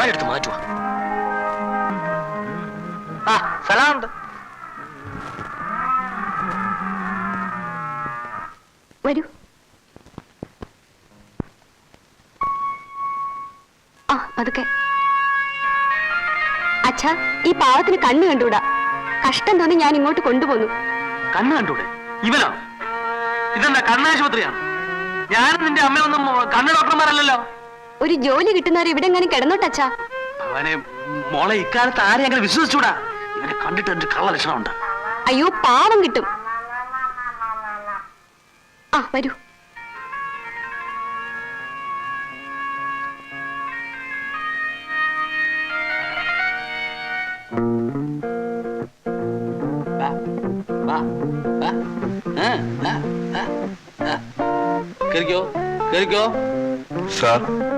കാലെടുത്ത് മാറ്റുക. ആ സലാമുണ്ട്. വരൂ. ആ പതുക്കെ. അച്ഛാ, ഈ പാവത്തിന് കണ്ണ് കണ്ടുകൂടാ. കഷ്ടം തോന്നി ഞാൻ ഇങ്ങോട്ട് കൊണ്ടുപോന്നു. കണ്ണ് കണ്ടൂടെ? ഇവനോ? ഇതെന്താ കണ്ണാശുപത്രിയാണ്? ഞാനും നിന്റെ അമ്മയൊന്നും കണ്ണ് ഡോക്ടർമാരല്ലല്ലോ. ഒരു ജോലി കിട്ടുന്നവരെ ഇവിടെ എങ്ങനെ കിടന്നോട്ടച്ഛാ. അവനെ മോളെ ഇക്കാലത്ത് ആരെയും അങ്ങനെ വിശ്വസിച്ചൂടാ. ഇവനെ കണ്ടിട്ട് എന്റെ കള്ള ലക്ഷണമുണ്ട്. അയ്യോ, പാവം കിട്ടും. ആ വരൂ.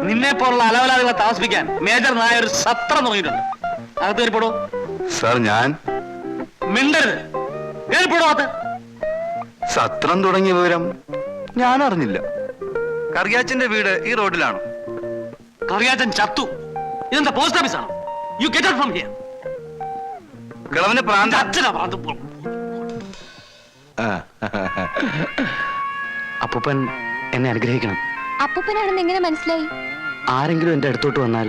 നിന്നെ പോലുള്ള അലവലാദികളെ താമസിപ്പിക്കാൻ മേജർ നായ ഒരു സത്രം തുടങ്ങിയിട്ടുണ്ട്. അകത്ത് കയറിപ്പോടോ. സാർ ഞാൻ മിണ്ടരുത്. കയറിപ്പോടോ അകത്ത്. സത്രം തുടങ്ങിയ വിവരം ഞാൻ അറിഞ്ഞില്ല. കറിയാച്ചന്റെ വീട് ഈ റോഡിലാണോ? കറിയാച്ചൻ ചത്തു. ഇതെന്താ പോസ്റ്റ് ഓഫീസ് ആണോ? You get out from here. കിളവന് പ്രാന്ത. അച്ഛനാ പ്രാന്ത്. അപ്പൂപ്പൻ എന്നെ അനുഗ്രഹിക്കണം. അപ്പൂപ്പനാണെന്ന് എങ്ങനെ മനസ്സിലായി? ആരെങ്കിലും എന്റെ അടുത്തോട്ട് വന്നാൽ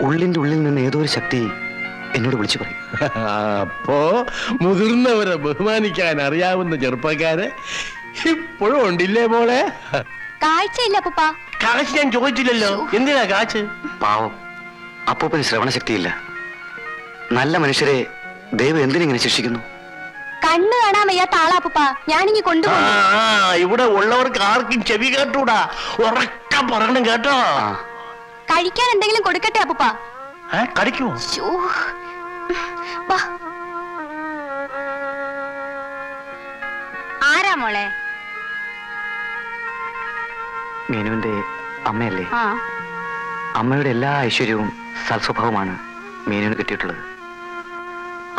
ഉള്ളിന്റെ ഉള്ളിൽ നിന്ന് ഏതോ ഒരു ശക്തി എന്നോട് വിളിച്ചു പറയും. അപ്പോ മുതിർന്നവരെ ബഹുമാനിക്കാൻ അറിയാവുന്ന ചെറുപ്പക്കാരെ ഇപ്പോഴും ഉണ്ടില്ലേ മോളെ? കാഴ്ചയില്ല അപ്പൂപ്പ. കാശ് ഞാൻ ചോദിച്ചില്ലല്ലോ. എന്തിനാ കാശ്? പാവം അപ്പൂപ്പന് ശ്രവണശക്തിയില്ല. നല്ല മനുഷ്യരെ ദൈവം എന്തിനിങ്ങനെ ശിക്ഷിക്കുന്നു? കണ്ണ് കാണാൻ വയ്യാത്ത ആളാപ്പൂപ്പ. ഞാനിങ്ങി കൊണ്ടുപോകും. ഇവിടെ ഉള്ളവർക്ക് ആർക്കും ചെവി കേട്ടൂടാ. ഉറക്കം പറയണം കേട്ടോ. കഴിക്കാൻ എന്തെങ്കിലും കൊടുക്കട്ടെ അപ്പൂപ്പ? കടിക്കുമോ? ആരാ മോളെ? മീനുവിന്റെ അമ്മയല്ലേ? അമ്മയുടെ എല്ലാ ഐശ്വര്യവും സൽസ്വഭാവമാണ് മീനുവിന് കിട്ടിയിട്ടുള്ളത്.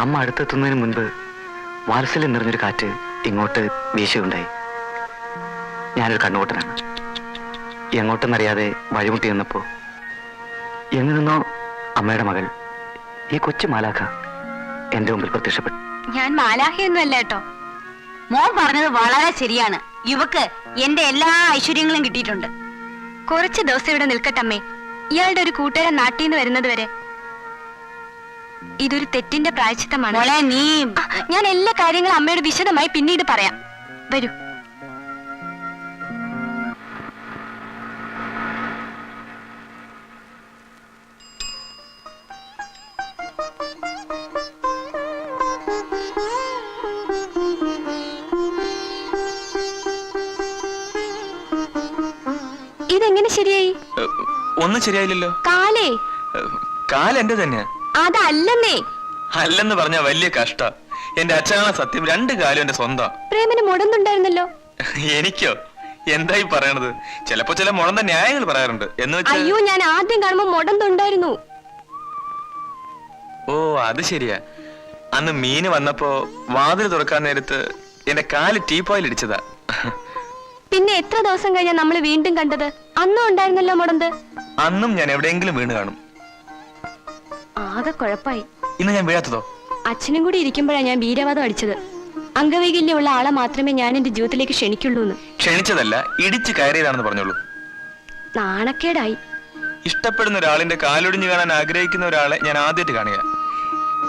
അമ്മ അടുത്തെത്തുന്നതിന് മുൻപ് വാത്സല്യം നിറഞ്ഞൊരു കാറ്റ് ഇങ്ങോട്ട് വീശുകയുണ്ടായി. ഞാനൊരു കണ്ണുകൂട്ടനാണ്. എങ്ങോട്ടെന്നറിയാതെ വഴിമുട്ടി നിന്നപ്പോ എങ്ങു നിന്നോ അമ്മയുടെ മകൾ, ഈ കൊച്ചു മാലാഖ, എന്റെ മുമ്പിൽ പ്രത്യക്ഷപ്പെട്ടു. ഞാൻ മാലാഖയൊന്നും അല്ല കേട്ടോ. മോൻ പറഞ്ഞത് വളരെ ശരിയാണ്. യുവക്ക് എന്റെ എല്ലാ ഐശ്വര്യങ്ങളും കിട്ടിയിട്ടുണ്ട്. കുറച്ച് ദിവസം ഇവിടെ നിൽക്കട്ടമ്മേ. ഇയാളുടെ ഒരു കൂട്ടുകാരൻ നാട്ടിൽ നിന്ന് വരുന്നത് വരെ. ഇതൊരു തെറ്റിന്റെ പ്രായശ്ചിത്തമാണ്. ഞാൻ എല്ലാ കാര്യങ്ങളും അമ്മയോട് വിശദമായി പിന്നീട് പറയാം. വരൂ. ഇതെങ്ങനെ ശരിയായി? ഒന്നും ശരിയായില്ലല്ലോ. കാലേ? കാലെന്റെ തന്നെയാ. അതല്ലെന്നേ. അല്ലെന്ന് പറഞ്ഞ വലിയ കഷ്ട. എന്റെ അച്ഛനാണ് സത്യം. 2 കാലും എന്റെ സ്വന്തം. പ്രേമന് മുടന്നുണ്ടായിരുന്നല്ലോ. എനിക്കോ? എന്തായി പറയണത്? ചിലപ്പോ ചില മുടന്ത ന്യായങ്ങൾ പറയാറുണ്ട്. എന്ന് വെച്ചാൽ അയ്യോ, ഞാൻ ആദ്യം കാണുമ്പോ മുടന്തുണ്ടായിരുന്നു. ഓ അത് ശരിയാ. അന്ന് മീന് വന്നപ്പോ വാതിൽ തുറക്കാൻ നേരത്ത് എന്റെ കാല് ടീപ്പോയിൽ ഇടിച്ചതാ. പിന്നെ എത്ര ദിവസം കഴിഞ്ഞാ നമ്മൾ വീണ്ടും കണ്ടത്? അന്നും ഉണ്ടായിരുന്നല്ലോ മുടന്ത്. അന്നും ഞാൻ എവിടെയെങ്കിലും വീണ് കാണും. ആകെ കുഴപ്പായി. ഇന്ന് ഞാൻ വീഴാത്തതോ? അച്ഛനും കൂടി ഇരിക്കുമ്പോഴാണ് ഞാൻ വീരവാദം അടിച്ചത്. അംഗവൈകല്യമുള്ള ആളെ മാത്രമേ ഞാൻ എന്റെ ജീവിതത്തിലേക്ക് ക്ഷണിക്കുള്ളൂ. ക്ഷണിച്ചതല്ല, ഇടിച്ചു കയറിയതാണെന്ന് പറഞ്ഞോളൂ. നാണക്കേടായി. ഇഷ്ടപ്പെടുന്ന ഒരാളിന്റെ കാലൊടിഞ്ഞു കാണാൻ ആഗ്രഹിക്കുന്ന ഒരാളെ ഞാൻ ആദ്യമായിട്ട് കാണുക.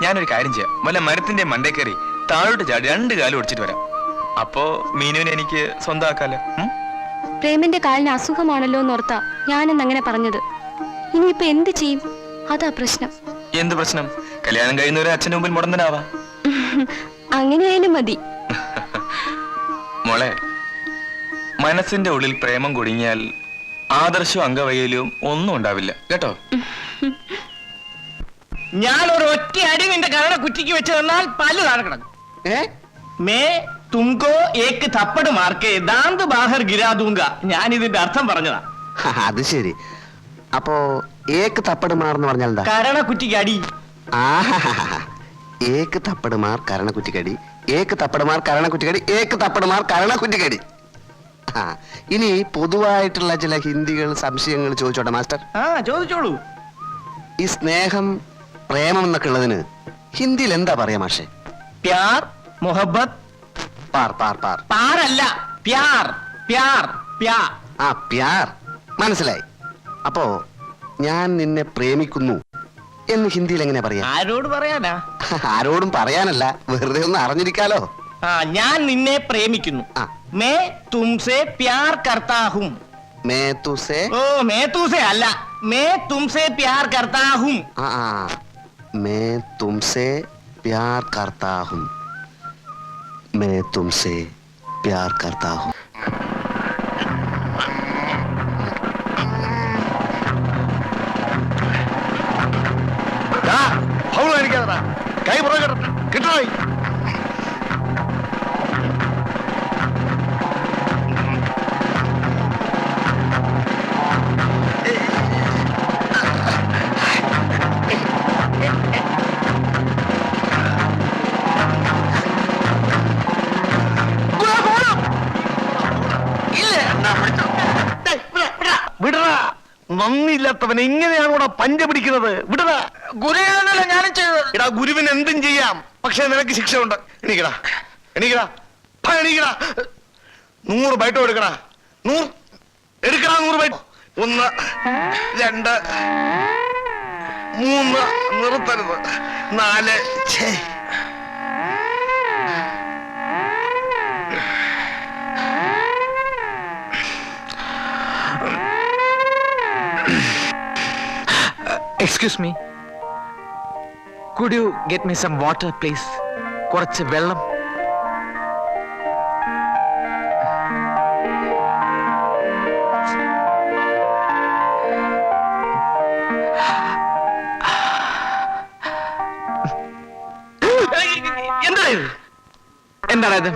ഞാനൊരു കാര്യം ചെയ്യാം. വല്ല മരത്തിന്റെ മണ്ടേ കയറി താഴോട്ട് ചാടി 2 കാലും ഒടിച്ചിട്ട് വരാം. അപ്പോ മീനുവിനെ എനിക്ക് സ്വന്തമാക്കാലോ. പ്രേമിന്റെ കാലിന് അസുഖമാണല്ലോ എന്നോർത്താ ഞാനെന്ന് അങ്ങനെ പറഞ്ഞത്. ഇനിയിപ്പോ എന്ത് ചെയ്യും? അതാ പ്രശ്നം. എന്ത് പ്രശ്നം? കല്യാണം കഴിയുന്നവരെ അച്ഛന് മുമ്പിൽ മുടന്തനാവാ. അങ്ങനെയായാലും മതി. മോളെ, മനസ്സിന്റെ ഉള്ളിൽ പ്രേമം കുടുങ്ങിയാൽ ആദർശവും അംഗവൈകല്യവും ഒന്നും ഉണ്ടാവില്ല കേട്ടോ. ഞാൻ ഒരു ഒറ്റ അടി നിന്റെ കരണ കുറ്റിക്ക് വെച്ച് തന്നാൽ പല്ല് താഴെ കിടക്കും. മേ തുംകോ ഏക്ക് തപ്പട് മാർക്കേ ദാന്ത് ബാഹർ ഗിരാ ദൂങ്ക. ഞാൻ ഇതിന്റെ അർത്ഥം പറഞ്ഞതാ. അത് ശരി. അപ്പോ ഏക്ക് തപ്പട് മാർന്ന് പറഞ്ഞാൽ എന്താ? കരണ കുറ്റിക്ക് അടി. ഏക്ക് തപ്പട് മാർ കരണ കുറ്റിക്കടി, ഏക്ക് തപ്പട് മാർ കരണ കുറ്റിക്കടി, ഏക്ക് തപ്പട് മാർ കരണ കുറ്റിക്കടി. ഇനി പൊതുവായിട്ടുള്ള ചില ഹിന്ദികൾ സംശയങ്ങൾ ചോദിച്ചോട്ടെ മാസ്റ്റർ? ചോദിച്ചോളൂ. ഈ സ്നേഹം പ്രേമം എന്നൊക്കെ ഉള്ളതിന് ഹിന്ദിയിൽ എന്താ പറയാ മാഷെ? പ്യാർ മുഹബത്ത്. പാർ പാർ പാർ. പാറല്ല, പ്യാർ പ്യാർ പ്യാർ. ആ പ്യാർ മനസ്സിലായി. അപ്പോ ഞാൻ നിന്നെ പ്രേമിക്കുന്നു എന്ന് ഹിന്ദിയിൽ എങ്ങനെ പറയാ? ആരോട് പറയാനാ? ആരോടും പറയാനല്ല, വെറുതെ ഒന്ന് അറിഞ്ഞിരിക്കാലോ. ആ, ഞാൻ നിന്നെ പ്രേമിക്കുന്നു. ആ. മേ തുംസെ പ്യാർ കർത്താ ഹൂം. മേ തുസേ. ഓ, മേ തുസെ അല്ല, മേ തുംസെ പ്യാർ കർത്താ ഹൂം. ആ മേ തുംസേ പ്യാർ കർത്താ ഹൂം. മേ തുംസേ പ്യാർ കർത്താ ഹൂം. കൈ പുറകെ കിട്ടോ. വിടറ, നന്ദിയില്ലാത്തവൻ എങ്ങനെയാണ് ഇവിടെ പഞ്ച പിടിക്കുന്നത്? വിടറ. ഗുരുവാണല്ലോ ഞാനും ചെയ്തത്. എടാ, ഗുരുവിന് എന്തും ചെയ്യാം, പക്ഷെ നിനക്ക് ശിക്ഷ ഉണ്ട്. എണീക്കടാ, എണീക്കടാ, എണീക്കടാ. 100 ബൈറ്റ് എടുക്കടാ. 100 എടുക്കടാ, 100 ബൈറ്റ്. 1 2 3 നിർത്തരുത്. 4 ഛേ. Excuse me, could you get me some water please? കുറച്ച് വെള്ളം. എന്താണ് ഇത്?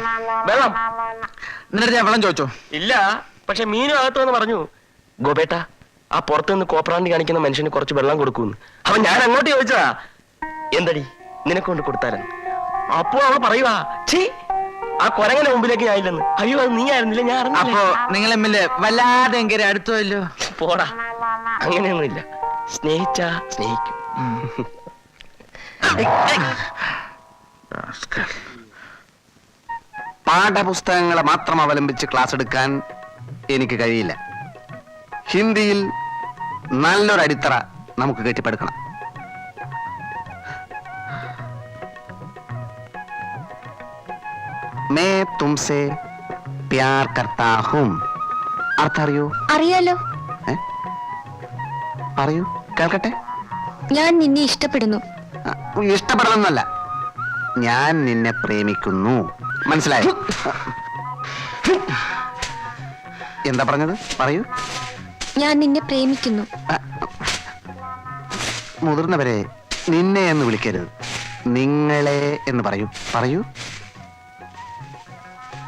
വെള്ളം എന്നിട്ട് ഞാൻ വെള്ളം ചോദിച്ചോ? ഇല്ല, പക്ഷെ മീനും അകത്ത് വന്ന് പറഞ്ഞു, ഗോപേട്ട, ആ പുറത്ത് നിന്ന് കോപ്രാന്തി കാണിക്കുന്ന മനുഷ്യന് കുറച്ച് വെള്ളം കൊടുക്കൂന്ന്. അവൻ ഞാൻ അങ്ങോട്ട് ചോദിച്ചതാ, എന്തടി നിനക്ക് കൊണ്ട് കൊടുത്താലെന്ന്. അപ്പോ അവൾ പറയുവാ, ഛീ, ആ കൊരങ്ങനെ മുമ്പിലേക്ക് ഞാനില്ലെന്ന്. അയ്യോ, അത് നീ ആയിരുന്നില്ല, ഞാൻ അപ്പോ നിങ്ങൾ തമ്മില് വല്ലാതെ എങ്കിൽ അടുത്തല്ലോ. പോടാ, അങ്ങനെയൊന്നുമില്ല. സ്നേഹിച്ചാ സ്നേഹിക്കും. പാഠപുസ്തകങ്ങളെ മാത്രം അവലംബിച്ച് ക്ലാസ് എടുക്കാൻ എനിക്ക് കഴിയില്ല. ഹിന്ദിയിൽ നല്ലൊരു അടിത്തറ നമുക്ക് കെട്ടിപ്പടുക്കണം. മേ തുംസേ പ്യാർ കർത്താ ഹൂം. അർത്ഥം അറിയോ? അറിയാലോ. പറയൂ, കേൾക്കട്ടെ. ഞാൻ നിന്നെ ഇഷ്ടപ്പെടുന്നു. ഇഷ്ടപ്പെടണമെന്നല്ല, ഞാൻ നിന്നെ പ്രേമിക്കുന്നു. മനസ്സിലായോ? എന്താ പറഞ്ഞത്? പറയൂ. ഞാൻ നിന്നെ പ്രേമിക്കുന്നു. മുതിർന്നവരെ നിന്നെ എന്ന് വിളിക്കരുത്, നിങ്ങളെ എന്ന് പറയൂ. പറയൂ,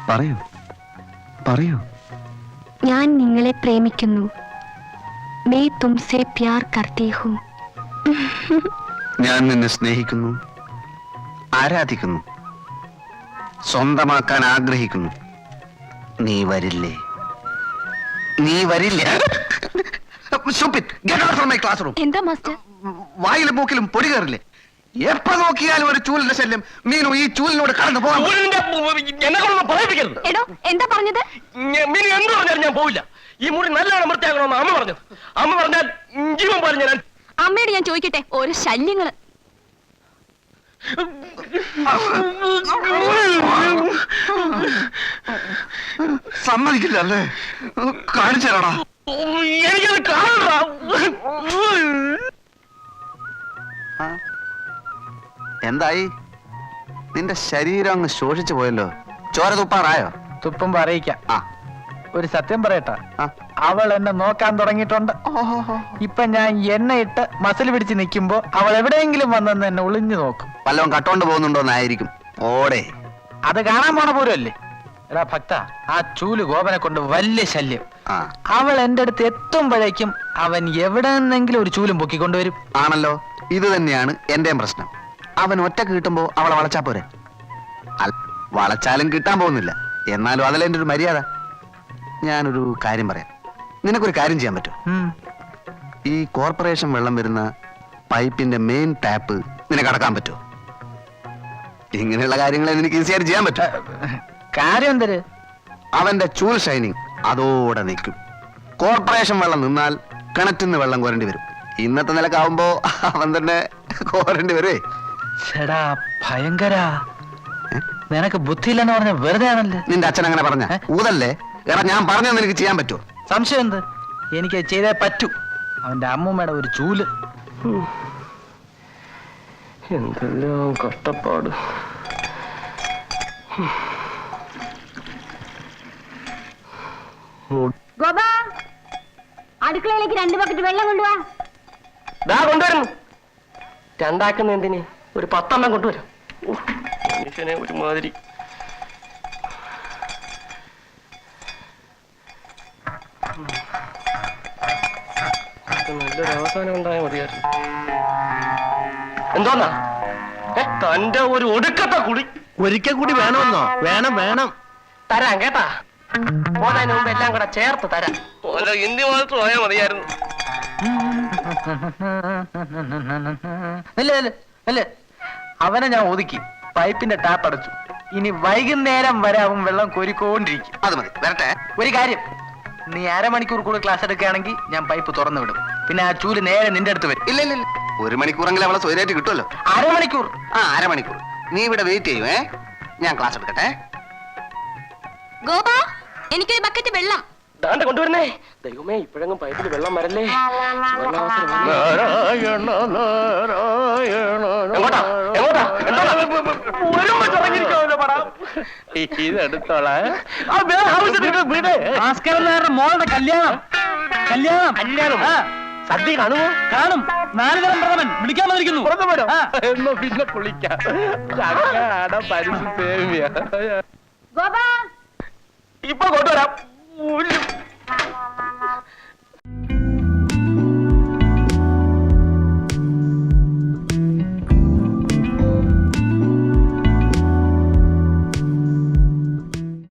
പറയൂ, പറയൂ. ഞാൻ നിങ്ങളെ പ്രേമിക്കുന്നു. മേ തുംസേ പ്യാർ കർത്തി ഹൂം. ഞാൻ നിന്നെ സ്നേഹിക്കുന്നു, ആരാധിക്കുന്നു, സ്വന്തമാക്കാൻ ആഗ്രഹിക്കുന്നു. നീ വരില്ലേ? നീ വരില്ല. Class room. എന്താ മാസ്റ്റർ? വായിലും മൂക്കിലും പൊടി കയറില്ലേ? എപ്പോ നോക്കിയാലും ഒരു ചൂലിന്റെ ശല്യം. മീനു, ഈ ചൂലിനോട് കടന്നു പോകാൻ. എന്നെ കൊണ്ടൊന്നും പറയിപ്പിക്കരുത്. എടോ, എന്താ പറഞ്ഞത്? മീനു എന്ത് പറഞ്ഞാലും ഞാൻ പോവില്ല. ഈ മുറി നല്ലോണം വൃത്തിയാക്കണമെന്ന് അമ്മ പറഞ്ഞത്. അമ്മ പറഞ്ഞാൽ ജീവൻ പറഞ്ഞു ഞാൻ. അമ്മയോട് ഞാൻ ചോദിക്കട്ടെ, ഓരോ ശല്യങ്ങള്. സമ്മതിക്കില്ല അല്ലേ? കാണിച്ചു തരാടാ. എനിക്കത് കാണണ്ട. എന്തായി? നിന്റെ ശരീരം അങ്ങ് ശോഷിച്ചു പോയല്ലോ. ചോര തുപ്പാറായോ? തുപ്പുമ്പോ അറിയിക്കാം. ആ, ഒരു സത്യം പറയട്ടെ, ആ. അവൾ എന്നെ നോക്കാൻ തുടങ്ങിയിട്ടുണ്ട്. ഇപ്പൊ ഞാൻ എണ്ണ ഇട്ട് മസിൽ പിടിച്ച് നിൽക്കുമ്പോ അവൾ എവിടെയെങ്കിലും വന്നെന്ന് എന്നെ ഒളിഞ്ഞു നോക്കും. വല്ലതും കട്ടോണ്ട് പോകുന്നുണ്ടോന്നായിരിക്കും. ഓടെ അത് കാണാൻ പോണ പോലുമല്ലേ? എടാ ഭക്ത, ആ ചൂല് ഗോപനെ കൊണ്ട് വലിയ ശല്യം. ആ, അവൾ എന്റെ അടുത്ത് എത്തുമ്പോഴേക്കും അവൻ എവിടെ നിന്നെങ്കിലും ഒരു ചൂലും പൊക്കിക്കൊണ്ടുവരും. ആണല്ലോ. ഇത് തന്നെയാണ് എന്റെയും പ്രശ്നം. അവൻ ഒറ്റക്ക് കിട്ടുമ്പോ അവളെ വളച്ചാ പോരെ? വളച്ചാലും കിട്ടാൻ പോകുന്നില്ല. എന്നാലും അതല്ല എന്റെ ഒരു മര്യാദ. ഞാനൊരു കാര്യം പറയാം. നിനക്കൊരു കാര്യം ചെയ്യാൻ പറ്റും. ഉം. ഈ കോർപ്പറേഷൻ വെള്ളം വരുന്ന പൈപ്പിന്റെ മെയിൻ ടാപ്പ് നിനക്ക് അടക്കാൻ പറ്റുമോ? ഇങ്ങനെയുള്ള കാര്യങ്ങൾ എനിക്ക് ഈസിയായിട്ട് ചെയ്യാൻ പറ്റും. കാര്യം എന്തര്? അവന്റെ ചൂൽ ഷൈനിങ് അതോടെ നിൽക്കും. കോർപ്പറേഷൻ വെള്ളം നിന്നാൽ കിണറ്റിൽ നിന്ന് വെള്ളം കോരേണ്ടി വരും. ഇന്നത്തെ നിലക്കാവുമ്പോ അവൻ തന്നെ കോരേണ്ടി വരുവേ. ചേടാ ഭയങ്കര, നിനക്ക് ബുദ്ധിയില്ലെന്ന് പറഞ്ഞ വെറുതെ ആണല്ലേ. നിന്റെ അച്ഛൻ അങ്ങനെ പറഞ്ഞ ഊതല്ലേ? എടാ ഞാൻ പറഞ്ഞത് നിനക്ക് ചെയ്യാൻ പറ്റുമോ? സംശയം എന്ത്? എനിക്ക് ചെയ്തേ പറ്റൂ. അവന്റെ അമ്മൂമ്മയുടെ ഒരു ചൂല്. എന്തെല്ലാം കഷ്ടപ്പാട്. ഗോപാ, അടുക്കളയിലേക്ക് 2 ബക്കറ്റ് വെള്ളം കൊണ്ടുവാ. ദാ കൊണ്ടുവരുന്നു. രണ്ടാക്കുന്ന എന്തിന്? ഒരു 10 എണ്ണം കൊണ്ടുവരാം. മനുഷ്യനെ ഒരുമാതിരി. നല്ലൊരു അവസാനം ഉണ്ടായാൽ മതിയായിരുന്നു. എന്തോന്നാ തന്റെ ഒരു ഒടുക്കത്തെ കുടി? ഒരിക്കൽ കൂടി വേണമെന്നോ? വേണം വേണം. തരാം കേട്ടാ. പോന്നതിന് മുമ്പ് എല്ലാം കൂടെ ചേർത്ത് തരാം. ഹിന്ദി മാത്രം പോയാൽ മതിയായിരുന്നു. അല്ലേ അവനെ ഞാൻ ഒതുക്കി, പൈപ്പിന്റെ ടാപ്പ് അടച്ചു. ഇനി വൈകുന്നേരം വരെ അവൻ വെള്ളം കോരിക്കൊണ്ടിരിക്കും. അത് മതി, വരട്ടെ. ഒരു കാര്യം, നീ അരമണിക്കൂർ കൂടെ ക്ലാസ് എടുക്കുകയാണെങ്കിൽ ഞാൻ പൈപ്പ് തുറന്നു വിടും. പിന്നെ ആ ചൂല് നേരെ നിന്റെ അടുത്ത് വരും. ഇല്ല ഇല്ല ഇല്ല, 1 മണിക്കൂറെങ്കിലും അവളെ സ്വൈരായിട്ട് കിട്ടുമല്ലോ. അരമണിക്കൂർ. അരമണിക്കൂർ നീ ഇവിടെ വെയിറ്റ് ചെയ്യുവേ. ഞാൻ ക്ലാസ് എടുക്കട്ടെ. ഗോപാ, എനിക്കൊരു ബക്കറ്റ് വെള്ളം. ദാണ്ട കൊണ്ടുവരുന്നേ. ദൈവമേ, ഇപ്പോഴെങ്ങും പൈപ്പിൽ വെള്ളം വരല്ലേ. എങ്ങോട്ടാ എങ്ങോട്ടാ? മോളുടെ കല്യാണം. സദ്യ കാണുമോ? കാണും. 4 തരം പ്രഥമൻ വിളിക്കാൻ വന്നിരിക്കുന്നു. എന്നോ പിന്നെ കുളിക്കാം. ഗോപാ, ഇപ്പൊ കൊണ്ടുവരാം.